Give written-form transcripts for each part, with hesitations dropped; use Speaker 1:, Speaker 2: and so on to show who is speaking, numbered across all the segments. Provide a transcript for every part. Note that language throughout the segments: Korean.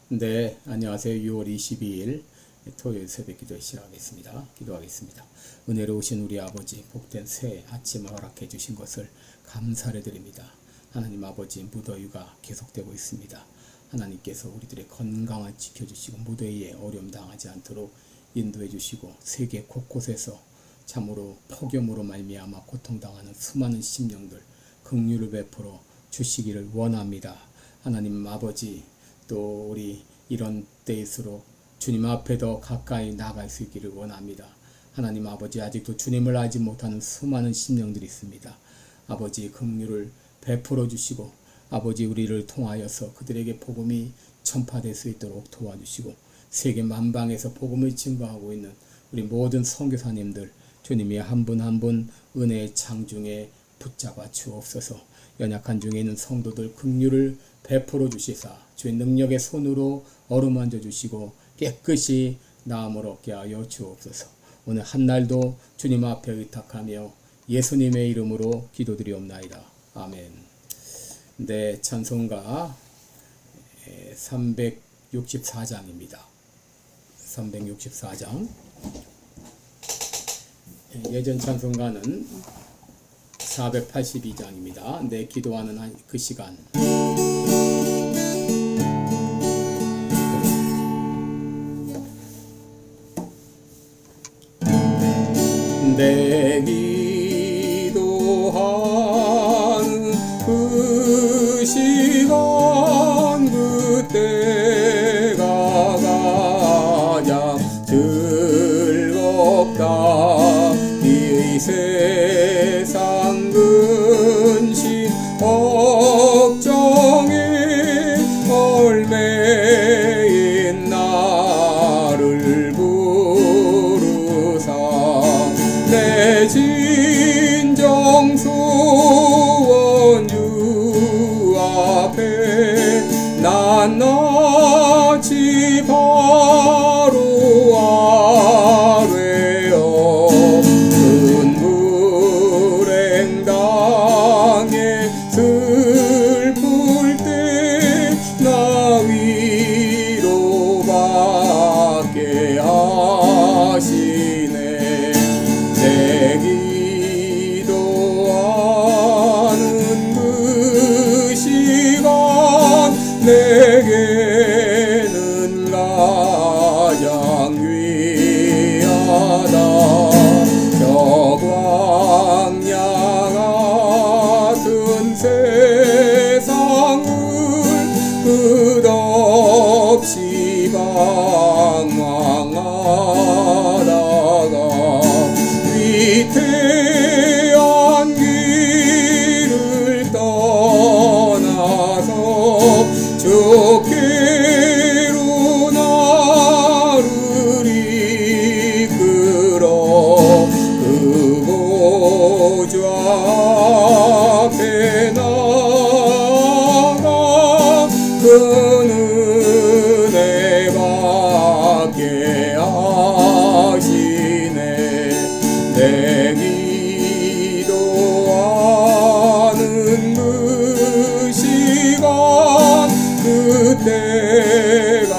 Speaker 1: 네, 안녕하세요. 6월 22일 토요일 새벽 기도 시작하겠습니다. 기도하겠습니다. 은혜로우신 우리 아버지, 복된 새 아침을 허락해 주신 것을 감사를 드립니다. 하나님 아버지, 무더위가 계속되고 있습니다. 하나님께서 우리들의 건강을 지켜주시고 무더위에 어려움 당하지 않도록 인도해 주시고 세계 곳곳에서 참으로 폭염으로 말미암아 고통당하는 수많은 심령들 긍휼을 베풀어 주시기를 원합니다. 하나님 아버지, 또 우리 이런 때일수록 주님 앞에 더 가까이 나갈 수 있기를 원합니다. 하나님 아버지, 아직도 주님을 알지 못하는 수많은 심령들이 있습니다. 아버지, 긍휼을 베풀어 주시고 아버지, 우리를 통하여서 그들에게 복음이 전파될 수 있도록 도와주시고 세계 만방에서 복음을 증거하고 있는 우리 모든 선교사님들 주님이 한 분 한 분 은혜의 창중에 붙잡아 주옵소서. 연약한 중에 있는 성도들 긍휼을 베풀어 주시사 주의 능력의 손으로 어루만져 주시고 깨끗이 나음을 얻게 하여 주옵소서. 오늘 한날도 주님 앞에 의탁하며 예수님의 이름으로 기도드리옵나이다. 아멘. 네, 찬송가 364장입니다. 364장. 예전 찬송가는 482장입니다. 내 기도하는 그 시간. 내 기도하는 그 시간, 그때가 가장 즐겁다. 이 세상 근심 걱정에 얽매인 나를 부르사 내 진정 소원 주 앞에 낱낱이 바로 아뢰어 큰 불행당에 슬플 때 나 위로받게 하시네. 내 기도하는 그 시간 내게는 가장 귀하다. 저 광야 같은 세상을 끝없이 방황하다가 위태한 길을 떠나서 주께로 나를 이끌어 그 보좌 앞에 나가 그 은혜 받게 하시네. 내 기도하는 그 시간 그때가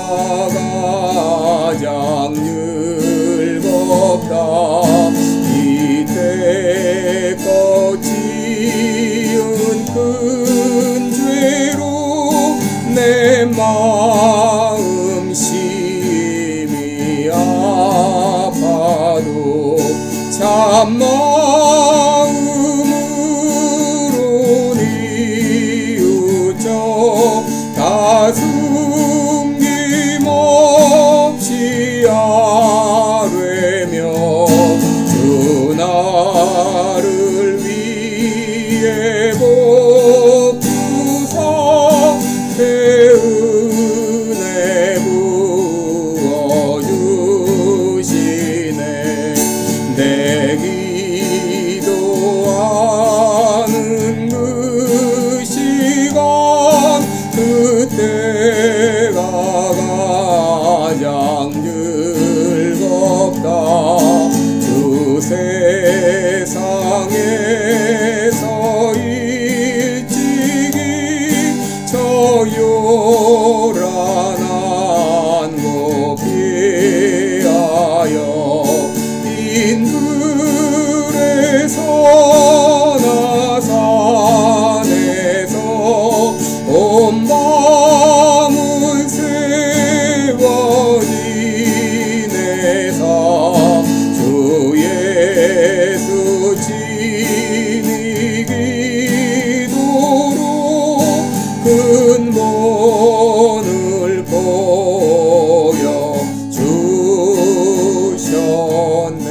Speaker 1: 가장 즐겁다. 이때껏 지은 큰 죄로 내 마음 심히 아파도 참 마음으로 뉘우쳐 다 숨김없이 아뢰며 주 나를 위해 복주사 새 은혜 부어주시네. 내 기도하는 그 시간 그때가 가장 즐겁다. 주 세상에서 일찍이 저 요란한 온 마음을 세워 인내사 주 예수 진이 기도로 근본을 보여 주셨네.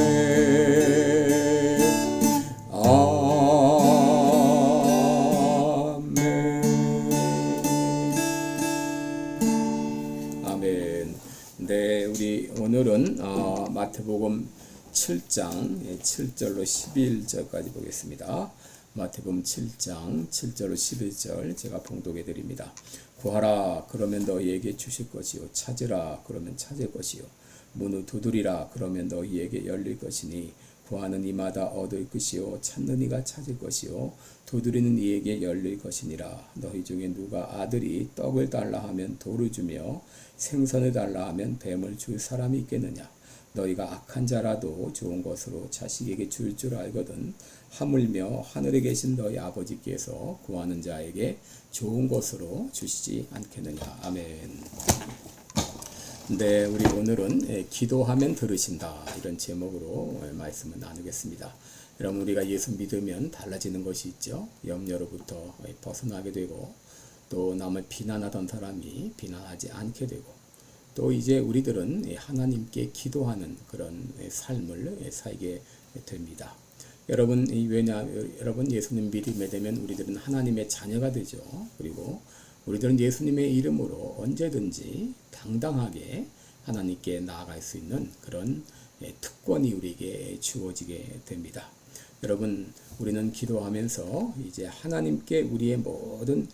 Speaker 1: 아멘. 네, 우리 오늘은 마태복음 7장 7절로 11절까지 보겠습니다. 마태복음 7장 7절로 11절 제가 봉독해 드립니다. 구하라 그러면 너희에게 주실 것이요 찾으라 그러면 찾을 것이요 문을 두드리라 그러면 너희에게 열릴 것이니 구하는 이마다 얻을 것이요 찾는 이가 찾을 것이요 두드리는 이에게 열릴 것이니라. 너희 중에 누가 아들이 떡을 달라 하면 돌을 주며 생선을 달라 하면 뱀을 줄 사람이 있겠느냐. 너희가 악한 자라도 좋은 것으로 자식에게 줄 줄 알거든 하물며 하늘에 계신 너희 아버지께서 구하는 자에게 좋은 것으로 주시지 않겠느냐. 아멘. 네, 우리 오늘은 기도하면 들으신다 이런 제목으로 말씀을 나누겠습니다. 여러분, 우리가 예수 믿으면 달라지는 것이 있죠. 염려로부터 벗어나게 되고 또 남을 비난하던 사람이 비난하지 않게 되고 또 이제 우리들은 하나님께 기도하는 그런 삶을 살게 됩니다. 여러분, 여러분 예수님 믿음에 되면 우리들은 하나님의 자녀가 되죠. 그리고 우리들은 예수님의 이름으로 언제든지 당당하게 하나님께 나아갈 수 있는 그런 특권이 우리에게 주어지게 됩니다. 여러분, 우리는 기도하면서 이제 하나님께 우리의 모든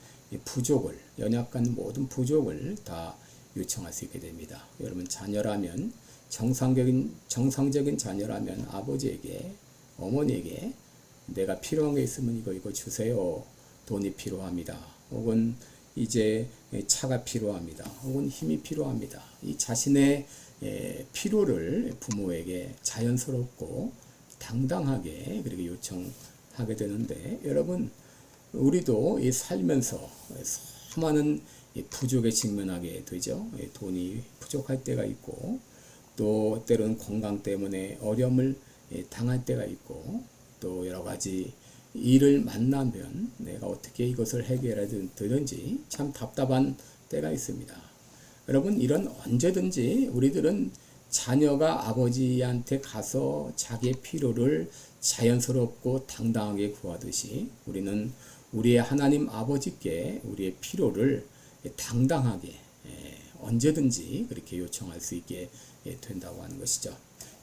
Speaker 1: 부족을, 연약한 모든 부족을 다 요청할 수 있게 됩니다. 여러분, 자녀라면 정상적인 자녀라면 아버지에게, 어머니에게 내가 필요한 게 있으면 이거 주세요. 돈이 필요합니다. 혹은 이제 차가 필요합니다. 혹은 힘이 필요합니다. 이 자신의 필요를 부모에게 자연스럽고 당당하게 그렇게 요청하게 되는데, 여러분, 우리도 이 살면서 수많은 부족에 직면하게 되죠. 돈이 부족할 때가 있고 또 때로는 건강 때문에 어려움을 당할 때가 있고 또 여러 가지 일을 만나면 내가 어떻게 이것을 해결해야 되는지 참 답답한 때가 있습니다. 여러분, 이런 언제든지 우리들은 자녀가 아버지한테 가서 자기의 필요를 자연스럽고 당당하게 구하듯이 우리는 우리의 하나님 아버지께 우리의 필요를 당당하게 언제든지 그렇게 요청할 수 있게 된다고 하는 것이죠.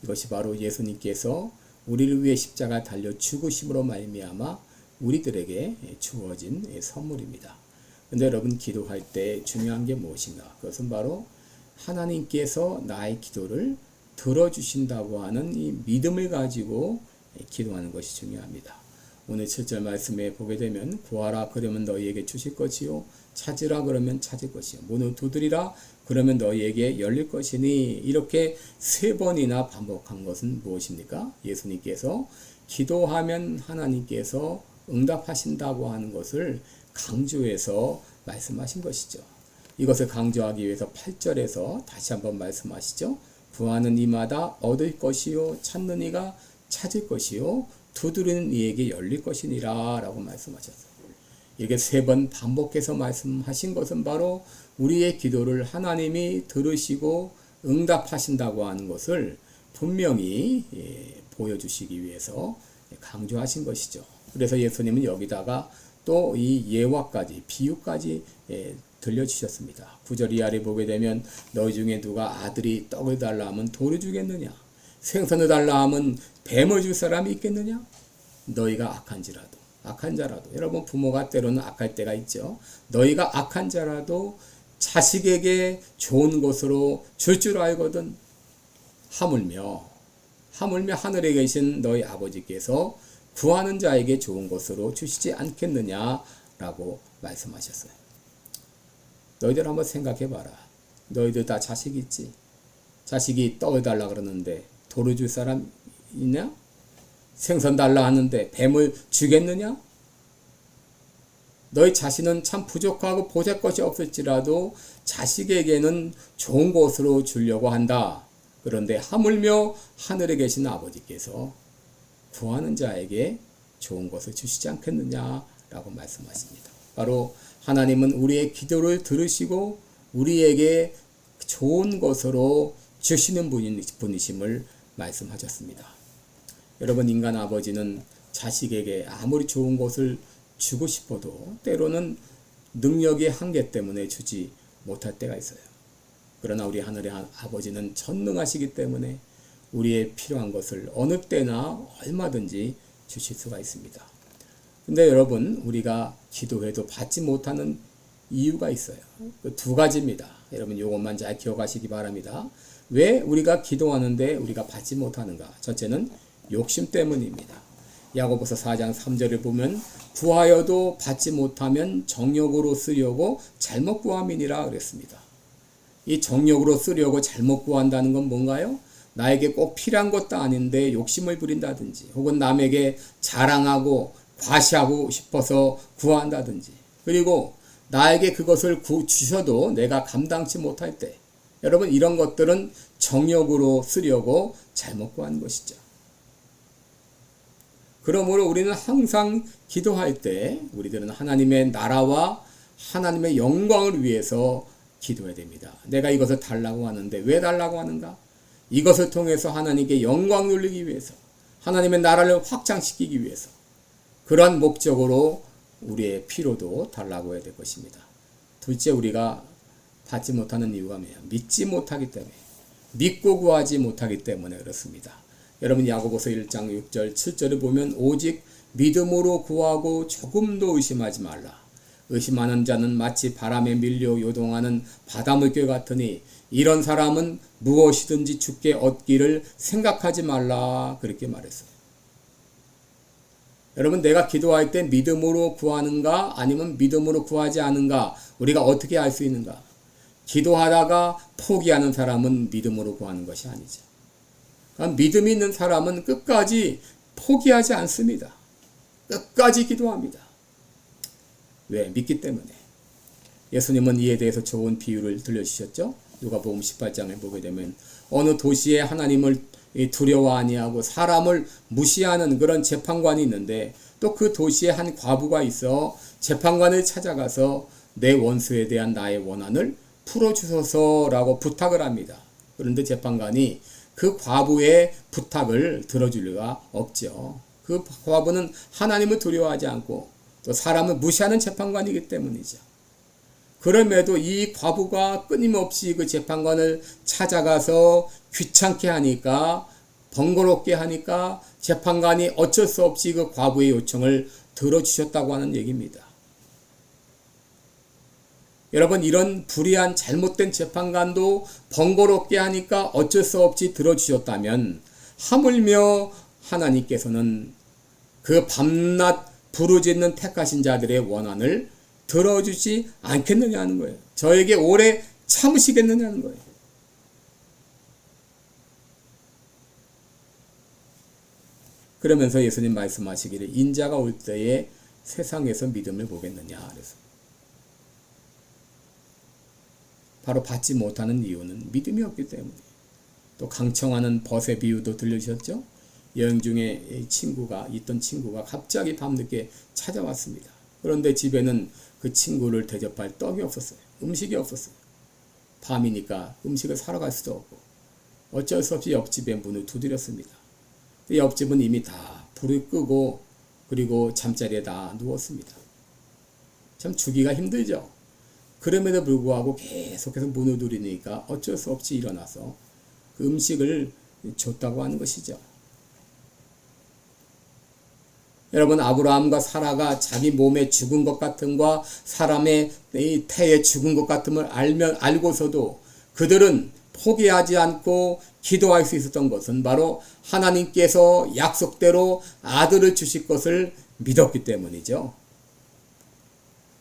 Speaker 1: 이것이 바로 예수님께서 우리를 위해 십자가 달려 죽으심으로 말미암아 우리들에게 주어진 선물입니다. 그런데 여러분, 기도할 때 중요한 게 무엇인가? 그것은 바로 하나님께서 나의 기도를 들어주신다고 하는 이 믿음을 가지고 기도하는 것이 중요합니다. 오늘 7절 말씀에 보게 되면 구하라 그러면 너희에게 주실 것이요 찾으라 그러면 찾을 것이요 문을 두드리라 그러면 너희에게 열릴 것이니, 이렇게 3번이나 반복한 것은 무엇입니까? 예수님께서 기도하면 하나님께서 응답하신다고 하는 것을 강조해서 말씀하신 것이죠. 이것을 강조하기 위해서 8절에서 다시 한번 말씀하시죠. 구하는 이마다 얻을 것이요 찾는 이가 찾을 것이요 두드리는 이에게 열릴 것이니라 라고 말씀하셨어요. 이렇게 3번 반복해서 말씀하신 것은 바로 우리의 기도를 하나님이 들으시고 응답하신다고 하는 것을 분명히 보여주시기 위해서 강조하신 것이죠. 그래서 예수님은 여기다가 또 이 예화까지, 비유까지 들려주셨습니다. 9절 이하를 보게 되면 너희 중에 누가 아들이 떡을 달라 하면 돌을 주겠느냐? 생선을 달라 하면 뱀을 줄 사람이 있겠느냐? 너희가 악한 자라도 여러분, 부모가 때로는 악할 때가 있죠. 너희가 악한 자라도 자식에게 좋은 것으로 줄 줄 알거든 하물며 하늘에 계신 너희 아버지께서 구하는 자에게 좋은 것으로 주시지 않겠느냐라고 말씀하셨어요. 너희들 한번 생각해 봐라. 너희들 다 자식 있지? 자식이 떡을 달라 그러는데 돌을 줄 사람 있냐? 생선 달라 하는데 뱀을 주겠느냐? 너희 자신은 참 부족하고 보잘 것이 없을지라도 자식에게는 좋은 것으로 주려고 한다. 그런데 하물며 하늘에 계신 아버지께서 구하는 자에게 좋은 것을 주시지 않겠느냐라고 말씀하십니다. 바로 하나님은 우리의 기도를 들으시고 우리에게 좋은 것으로 주시는 분이심을 말씀하셨습니다. 여러분, 인간 아버지는 자식에게 아무리 좋은 것을 주고 싶어도 때로는 능력의 한계 때문에 주지 못할 때가 있어요. 그러나 우리 하늘의 아버지는 전능하시기 때문에 우리의 필요한 것을 어느 때나 얼마든지 주실 수가 있습니다. 근데 여러분, 우리가 기도해도 받지 못하는 이유가 있어요. 그 두 가지입니다. 여러분, 이것만 잘 기억하시기 바랍니다. 왜 우리가 기도하는데 우리가 받지 못하는가? 첫째는 욕심 때문입니다. 야고보서 4장 3절을 보면 구하여도 받지 못하면 정욕으로 쓰려고 잘못 구함이니라 그랬습니다. 이 정욕으로 쓰려고 잘못 구한다는 건 뭔가요? 나에게 꼭 필요한 것도 아닌데 욕심을 부린다든지, 혹은 남에게 자랑하고 과시하고 싶어서 구한다든지, 그리고 나에게 그것을 주셔도 내가 감당치 못할 때, 여러분, 이런 것들은 정욕으로 쓰려고 잘못 구한 것이죠. 그러므로 우리는 항상 기도할 때 우리들은 하나님의 나라와 하나님의 영광을 위해서 기도해야 됩니다. 내가 이것을 달라고 하는데 왜 달라고 하는가? 이것을 통해서 하나님께 영광 돌리기 위해서, 하나님의 나라를 확장시키기 위해서, 그러한 목적으로 우리의 필요도 달라고 해야 될 것입니다. 둘째, 우리가 받지 못하는 이유가 뭐예요? 믿지 못하기 때문에, 믿고 구하지 못하기 때문에 그렇습니다. 여러분, 야고보서 1장 6절 7절을 보면 오직 믿음으로 구하고 조금도 의심하지 말라. 의심하는 자는 마치 바람에 밀려 요동하는 바닷물결 같으니 이런 사람은 무엇이든지 주께 얻기를 생각하지 말라. 그렇게 말했어요. 여러분, 내가 기도할 때 믿음으로 구하는가 아니면 믿음으로 구하지 않은가, 우리가 어떻게 알 수 있는가? 기도하다가 포기하는 사람은 믿음으로 구하는 것이 아니죠. 그러니까 믿음이 있는 사람은 끝까지 포기하지 않습니다. 끝까지 기도합니다. 왜? 믿기 때문에. 예수님은 이에 대해서 좋은 비유를 들려주셨죠. 누가복음 18장에 보게 되면 어느 도시에 하나님을 두려워 아니하고 사람을 무시하는 그런 재판관이 있는데, 또 그 도시에 한 과부가 있어 재판관을 찾아가서 내 원수에 대한 나의 원한을 풀어주소서라고 부탁을 합니다. 그런데 재판관이 그 과부의 부탁을 들어줄 리가 없죠. 그 과부는 하나님을 두려워하지 않고 또 사람을 무시하는 재판관이기 때문이죠. 그럼에도 이 과부가 끊임없이 그 재판관을 찾아가서 귀찮게 하니까, 번거롭게 하니까 재판관이 어쩔 수 없이 그 과부의 요청을 들어주셨다고 하는 얘기입니다. 여러분, 이런 불의한 잘못된 재판관도 번거롭게 하니까 어쩔 수 없이 들어주셨다면, 하물며 하나님께서는 그 밤낮 부르짖는 택하신 자들의 원한을 들어주지 않겠느냐는 거예요. 저에게 오래 참으시겠느냐는 거예요. 그러면서 예수님 말씀하시기를 인자가 올 때에 세상에서 믿음을 보겠느냐 그래서 바로 받지 못하는 이유는 믿음이 없기 때문에. 또 강청하는 벗의 비유도 들려주셨죠? 여행 중에 있던 친구가 갑자기 밤늦게 찾아왔습니다. 그런데 집에는 그 친구를 대접할 떡이 없었어요. 음식이 없었어요. 밤이니까 음식을 사러 갈 수도 없고 어쩔 수 없이 옆집에 문을 두드렸습니다. 옆집은 이미 다 불을 끄고 그리고 잠자리에 다 누웠습니다. 참 주기가 힘들죠. 그럼에도 불구하고 계속해서 문을 두드리니까 어쩔 수 없이 일어나서 그 음식을 줬다고 하는 것이죠. 여러분, 아브라함과 사라가 자기 몸에 죽은 것 같음과 사람의 태에 죽은 것 같음을 알고서도 그들은 포기하지 않고 기도할 수 있었던 것은 바로 하나님께서 약속대로 아들을 주실 것을 믿었기 때문이죠.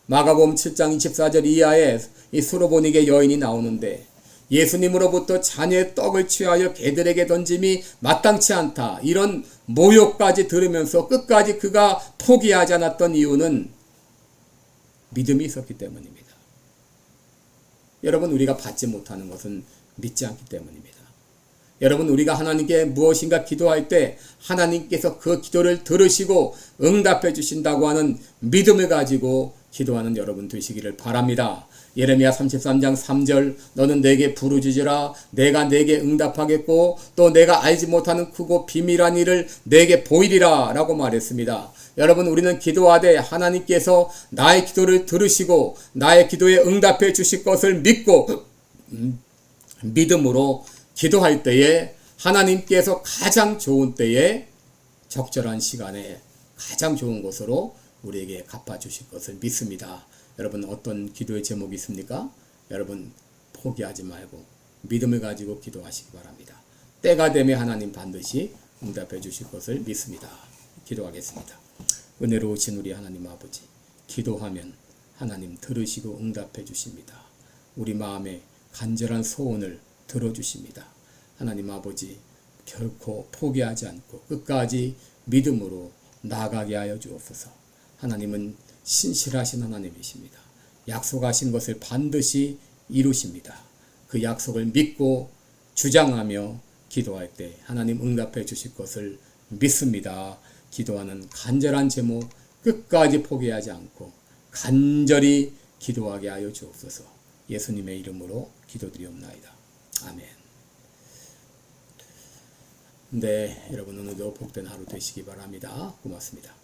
Speaker 1: 마가복음 7장 24절 이하에 이 수로보니게 여인이 나오는데 예수님으로부터 자녀의 떡을 취하여 개들에게 던짐이 마땅치 않다. 이런 모욕까지 들으면서 끝까지 그가 포기하지 않았던 이유는 믿음이 있었기 때문입니다. 여러분, 우리가 받지 못하는 것은 믿지 않기 때문입니다. 여러분, 우리가 하나님께 무엇인가 기도할 때 하나님께서 그 기도를 들으시고 응답해 주신다고 하는 믿음을 가지고 기도하는 여러분 되시기를 바랍니다. 예레미야 33장 3절, 너는 내게 부르짖으라 내가 내게 응답하겠고 또 내가 알지 못하는 크고 비밀한 일을 내게 보이리라 라고 말했습니다. 여러분, 우리는 기도하되 하나님께서 나의 기도를 들으시고 나의 기도에 응답해 주실 것을 믿고 믿음으로 기도할 때에 하나님께서 가장 좋은 때에 적절한 시간에 가장 좋은 것으로 우리에게 갚아주실 것을 믿습니다. 여러분, 어떤 기도의 제목이 있습니까? 여러분, 포기하지 말고 믿음을 가지고 기도하시기 바랍니다. 때가 되면 하나님 반드시 응답해 주실 것을 믿습니다. 기도하겠습니다. 은혜로우신 우리 하나님 아버지, 기도하면 하나님 들으시고 응답해 주십니다. 우리 마음의 간절한 소원을 들어주십니다. 하나님 아버지, 결코 포기하지 않고 끝까지 믿음으로 나아가게 하여 주옵소서. 하나님은 신실하신 하나님이십니다. 약속하신 것을 반드시 이루십니다. 그 약속을 믿고 주장하며 기도할 때 하나님 응답해 주실 것을 믿습니다. 기도하는 간절한 제목 끝까지 포기하지 않고 간절히 기도하게 하여 주옵소서. 예수님의 이름으로 기도드리옵나이다. 아멘. 네, 여러분 오늘도 복된 하루 되시기 바랍니다. 고맙습니다.